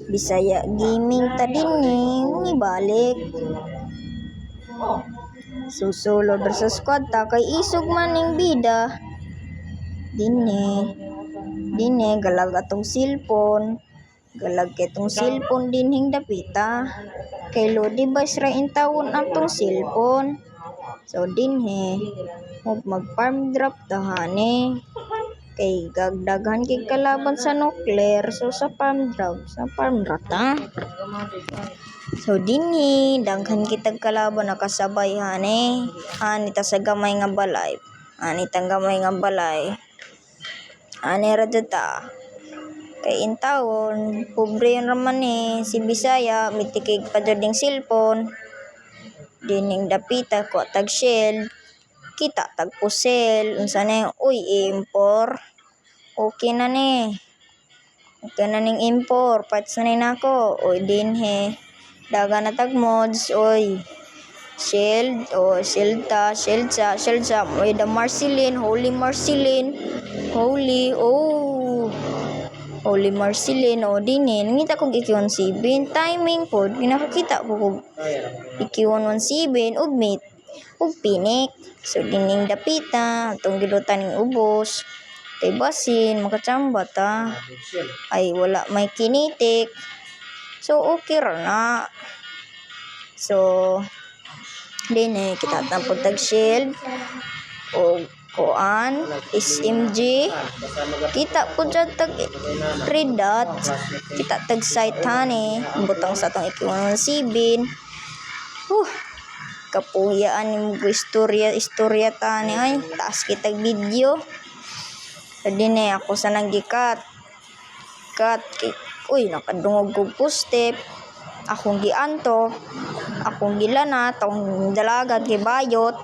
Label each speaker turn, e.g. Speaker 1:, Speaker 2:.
Speaker 1: Bisaya gaming ta dinhi, ibalik. Susulod sa squad ta kay isog man ning bida. Dinhi galag atong cellphone. Galag kay tong cellphone dinhing dapita. Kay low device ra intawon atong cellphone. So dinhi mag-farm drop tahani. Kay gagdaghan kay kalaban sa nuclear, so sa farm ra ta. So dinhi daghan kitag kalaban nakasabay hani ta sa gamay nga balay. Gamay nga balay. Ra ta. Kay intawon pobre raman ni si Bisaya mitikig pa jud ning cellphone. Dining dapita ko tag shield. Kita tag pusel unsa na uy impor. Okay na ning impor parts na nako. Oy dinhi daga na tag mods oy. Shield shield sa oy the Marceline, Holy Marceline. Holy Marceline dinhi nangita kog iki-17 timing pod ginakakita ko kog iki-17 ug meat ug pinik. So dining dapita atong gilutan ning ubos kay basin makachamba ta ay wala may kinitik. So okay ra na. So dinhi kita tampod tag shield o kuan SMG kita po dyan tag red dot kita tag sight hani butang sa atong iki-17 kapuyaan ni mo istorya tani ay taas kitag video. So dinhi ako sa naggikat uy nakadungog kog step akong gianto akong gilanat akong dalagan kay bayot.